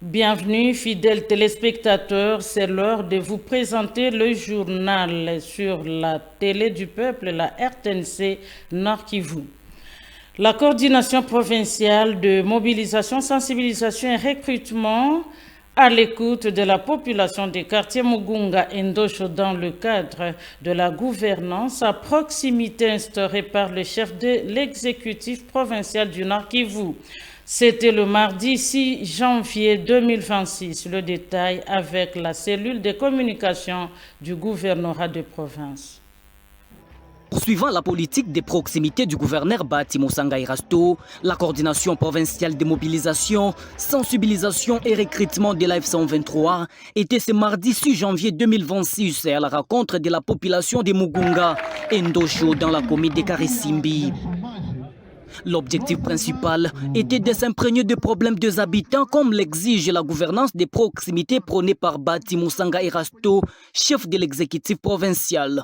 Bienvenue, fidèles téléspectateurs, c'est l'heure de vous présenter le journal sur la télé du peuple, la RTNC Nord Kivu. La coordination provinciale de mobilisation, sensibilisation et recrutement à l'écoute de la population des quartiers Mugunga et Ndosho dans le cadre de la gouvernance à proximité instaurée par le chef de l'exécutif provincial du Nord Kivu. C'était le mardi 6 janvier 2026. Le détail avec la cellule de communication du gouvernorat de province. Poursuivant la politique de proximité du gouverneur Bati Musanga Irasto, la coordination provinciale de mobilisation, sensibilisation et recrutement de l'AF123 était ce mardi 6 janvier 2026 à la rencontre de la population de Mugunga et Ndosho dans la commune de Karisimbi. L'objectif principal était de s'imprégner des problèmes des habitants comme l'exige la gouvernance des proximités prônée par Bati Musanga Irasto, chef de l'exécutif provincial.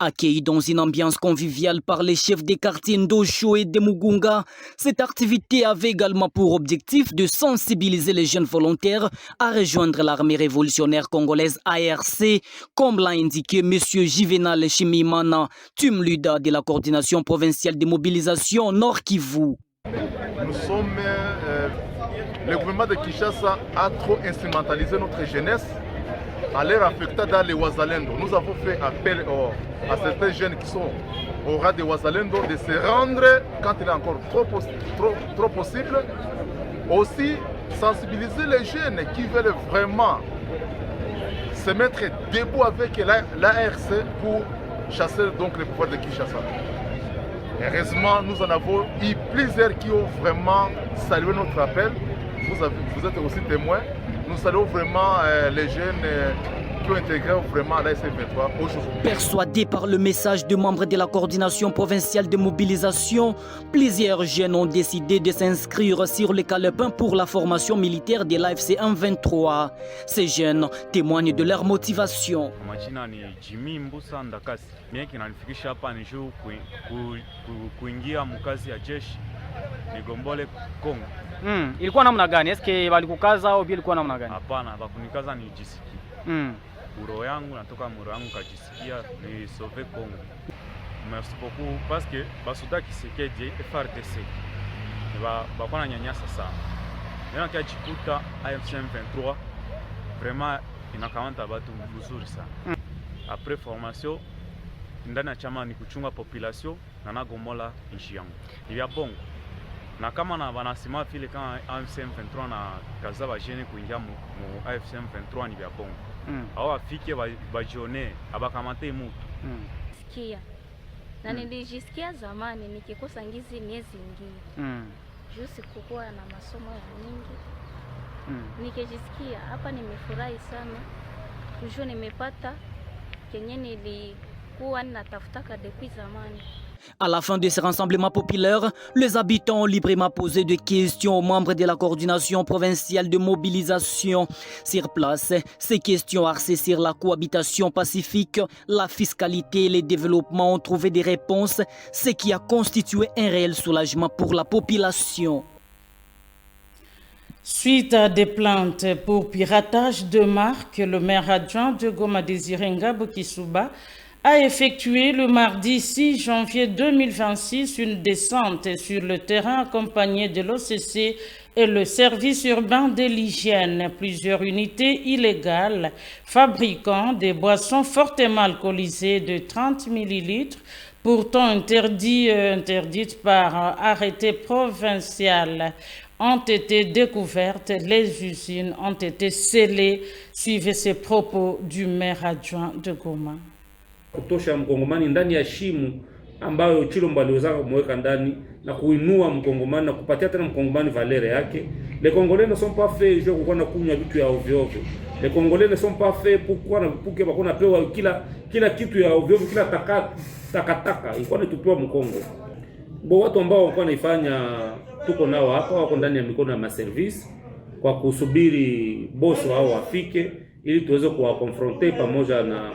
Accueilli dans une ambiance conviviale par les chefs des quartiers Ndosho et de Mugunga, cette activité avait également pour objectif de sensibiliser les jeunes volontaires à rejoindre l'armée révolutionnaire congolaise ARC, comme l'a indiqué M. Juvenal Chimimana, Tumluda de la coordination provinciale de mobilisation Nord Kivu. Nous sommes, le gouvernement de Kinshasa a trop instrumentalisé notre jeunesse à l'air affecté dans les Ouazalendo. Nous avons fait appel à certains jeunes qui sont au ras des Ouazalendo de se rendre quand il est encore trop possible. Aussi sensibiliser les jeunes qui veulent vraiment se mettre debout avec l'ARC pour chasser donc le pouvoir de Kinshasa. Heureusement, nous en avons eu plusieurs qui ont vraiment salué notre appel. Vous êtes aussi témoins. Nous saluons vraiment les jeunes qui ont intégré vraiment la SF23 aujourd'hui. Persuadés par le message de membres de la coordination provinciale de mobilisation, plusieurs jeunes ont décidé de s'inscrire sur le calepin pour la formation militaire de l'AFC 123. Ces jeunes témoignent de leur motivation. Nigombole Kongo. Ilikuwa namna gani? Eske walikukaza au ilikuwa namna gani? Hapana, bakunikaza nijisikia. Uro yangu natoka muro yangu kajisikia ni sauver Kongo. Merci beaucoup parce que basuda Kisekedi FRDC. Bakona nyanyasa sana. Nena kia jikuta AFC23 vraiment inakamata batu vizuri sana. Après formation ndani ya chama ni kuchunga population na nagombola nchi yangu. Ni ya bongo. Na kama na wanasema vile kama AFC M23 na kaza bajene kuingia mu AFC M23 ni vya bongo. Hao afike bajione abakamate mutu. Sikia. Na nilijisikia zamani nikikosa ngizi miezi ingine. Jusi kukua na masomo ya mingi. Nikijisikia hapa nimefurahi sana. Kujua nimepata kenye nilikuwa ninatafutaka depuis zamani. À la fin de ce rassemblement populaire, les habitants ont librement posé des questions aux membres de la coordination provinciale de mobilisation. Sur place, ces questions axées sur la cohabitation pacifique, la fiscalité et le développement ont trouvé des réponses, ce qui a constitué un réel soulagement pour la population. Suite à des plaintes pour piratage de marque, le maire adjoint de Goma Désiré Ngabo Kisuba a effectué le mardi 6 janvier 2026 une descente sur le terrain accompagné de l'OCC et le service urbain de l'hygiène. Plusieurs unités illégales fabriquant des boissons fortement alcoolisées de 30 ml, pourtant interdites par arrêté provincial, ont été découvertes. Les usines ont été scellées. Suivez ces propos du maire adjoint de Goma. Kutosha mkongomani ndani ya shimu ambayo Chilombo aliweza kumweka ndani na kuinua mkongomani na kupatia tena mkongomani valere yake. Les Congolais ne sont pas faits je kuwa na kunywa vitu ya ovyo ovyo. Les Congolais ne sont pas faits pour na puke bakona pewa kila kitu ya ovyo ovyo, kila takataka ilikuwa tupewa Mkongo. Bo watu ambao walikuwa naifanya tuko nao hapa wako ndani ya mikono ya maservice kwa kusubiri boss wao wafike ili tuweze kuwakonfronter pamoja na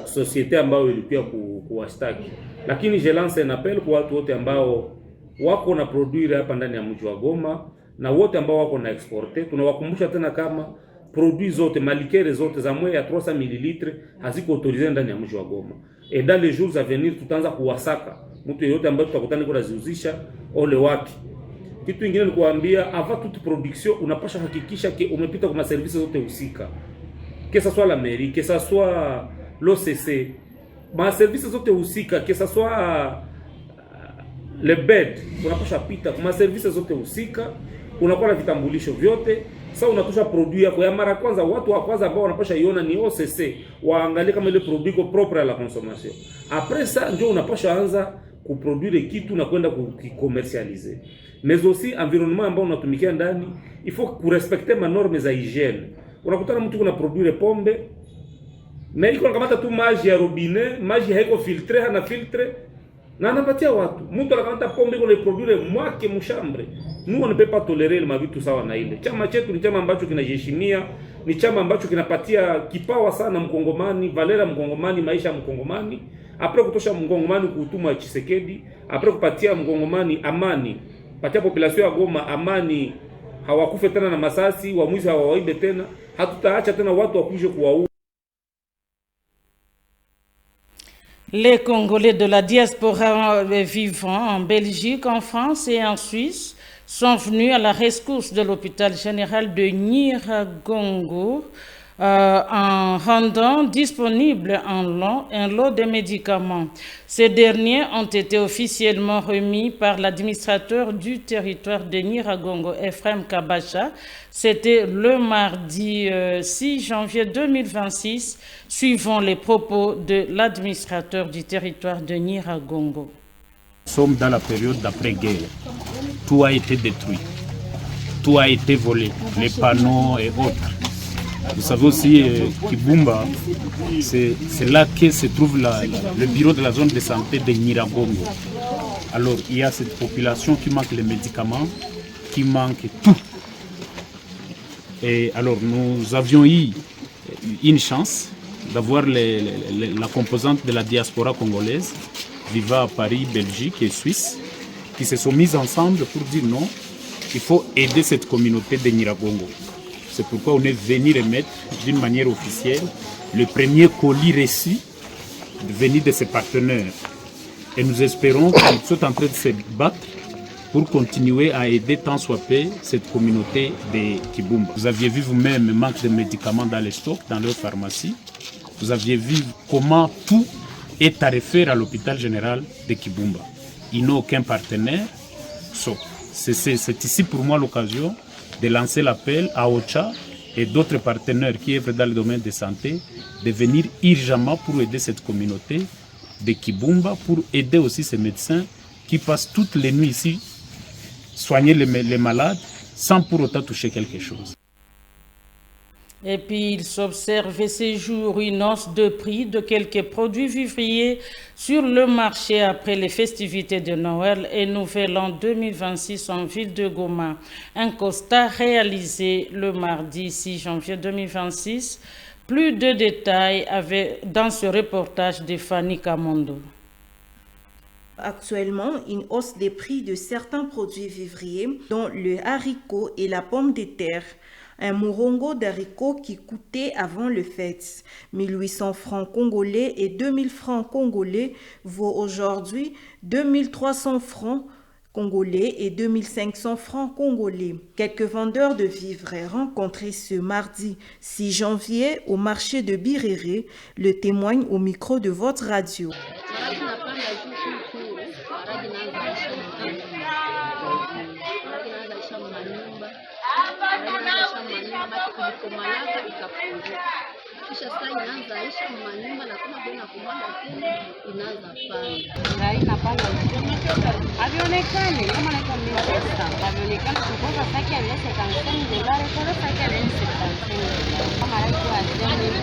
societe ambayo ilikuwa kuwashtaki. Lakini je lance un appel kwa watu wote ambao wako na produire hapa ndani ya mji wa Goma na wote ambao wako na exporter, tunawakumbusha tena kama produits zote malikere zote za mwe ya 300 ml haziko autorisé ndani ya mji wa Goma. Et dans les jours à venir tutaanza kuwasaka mtu yeyote ambaye tutakutana kwa kuziuzisha ole wake. Kitu kingine ni kuambia avant toute production unapasha hakikisha ke umepita kwa services zote husika. Que ça soit la mairie, que ça soit l'OCC, ma services zote husika, que ça soit le bed, unapasha pita kwa services zote husika, unakuwa na vitambulisho vyote. Sasa unatosha produit yako ya mara kwanza, watu wa kwanza ambao wanapasha iona ni OCC, waangalie kama ile produit iko propre à la consommation. Après ça ndio unapasha anza kuproduire kitu na kwenda kucommercialiser. Mais aussi environnement ambao unatumikia ndani, il faut kurespecter ma norme za hygiene. Unakutana mtu kuna produire pombe na iko nakamata tu maji ya robinet, maji haiko filtre, hana filtre na anapatia watu. Mtu anakamata pombe iko na produire mwake mshambre. Nous on ne peut pas tolérer le mavitu sawa na ile. Chama chetu ni chama ambacho kinajiheshimia, ni chama ambacho kinapatia kipawa sana mkongomani, valera mkongomani, maisha mkongomani. Après kutosha mkongomani kutuma Tshisekedi, après kupatia mkongomani amani, patia population ya Goma amani, hawakufe tena na masasi, wamwizi hawaibe tena, hatutaacha tena watu wakuje kuwaua. Les Congolais de la diaspora vivant en Belgique, en France et en Suisse sont venus à la rescousse de l'hôpital général de Nyiragongo en rendant disponible un lot de médicaments. Ces derniers ont été officiellement remis par l'administrateur du territoire de Nyiragongo, Ephraim Kabacha. C'était le mardi 6 janvier 2026, suivant les propos de l'administrateur du territoire de Nyiragongo. Nous sommes dans la période d'après-guerre. Tout a été détruit. Tout a été volé. Les panneaux et autres. Vous savez aussi, Kibumba, c'est là que se trouve le bureau de la zone de santé de Nyiragongo. Alors, il y a cette population qui manque les médicaments, qui manque tout. Et alors, nous avions eu une chance d'avoir la composante de la diaspora congolaise vivant à Paris, Belgique et Suisse, qui se sont mis ensemble pour dire non, il faut aider cette communauté de Nyiragongo. C'est pourquoi on est venu remettre d'une manière officielle le premier colis reçu venu de ses partenaires. Et nous espérons qu'ils sont en train de se battre pour continuer à aider tant soit peu cette communauté de Kibumba. Vous aviez vu vous-même le manque de médicaments dans les stocks, dans leur pharmacie. Vous aviez vu comment tout est tarifé à l'hôpital général de Kibumba. Ils n'ont aucun partenaire. C'est ici pour moi l'occasion de lancer l'appel à OCHA et d'autres partenaires qui œuvrent dans le domaine de santé de venir urgemment pour aider cette communauté de Kibumba, pour aider aussi ces médecins qui passent toutes les nuits ici, soigner les malades sans pour autant toucher quelque chose. Et puis, il s'observe ces jours une hausse de prix de quelques produits vivriers sur le marché après les festivités de Noël et Nouvel An 2026 en ville de Goma. Un constat réalisé le mardi 6 janvier 2026. Plus de détails dans ce reportage de Fanny Kamondo. Actuellement, une hausse des prix de certains produits vivriers, dont le haricot et la pomme de terre. Un morongo d'haricot qui coûtait avant le fête 1800 francs congolais et 2000 francs congolais vaut aujourd'hui 2300 francs congolais et 2500 francs congolais. Quelques vendeurs de vivres rencontrés ce mardi 6 janvier au marché de Birere le témoignent au micro de votre radio. Kisha sasa inaanza aisha manyumba na kama bila kumwaga tena inaanza panda haina panda havionekani kama nakwambia pesa havionekani kukosa saki alese $75 kwa saki alese $75 kama haiko ajani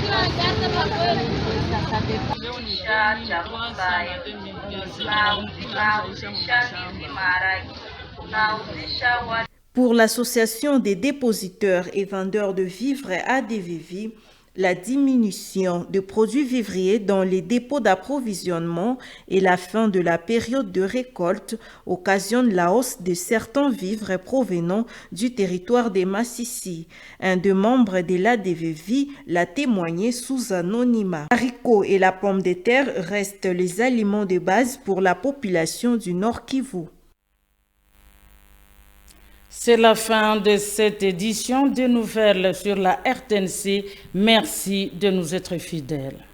Pour l'association des dépositeurs et vendeurs de vivres ADVV, la diminution de produits vivriers dans les dépôts d'approvisionnement et la fin de la période de récolte occasionnent la hausse de certains vivres provenant du territoire des Massissi. Un des membres de l'ADVV l'a témoigné sous anonymat. Haricots et la pomme de terre restent les aliments de base pour la population du Nord Kivu. C'est la fin de cette édition de nouvelles sur la RTNC. Merci de nous être fidèles.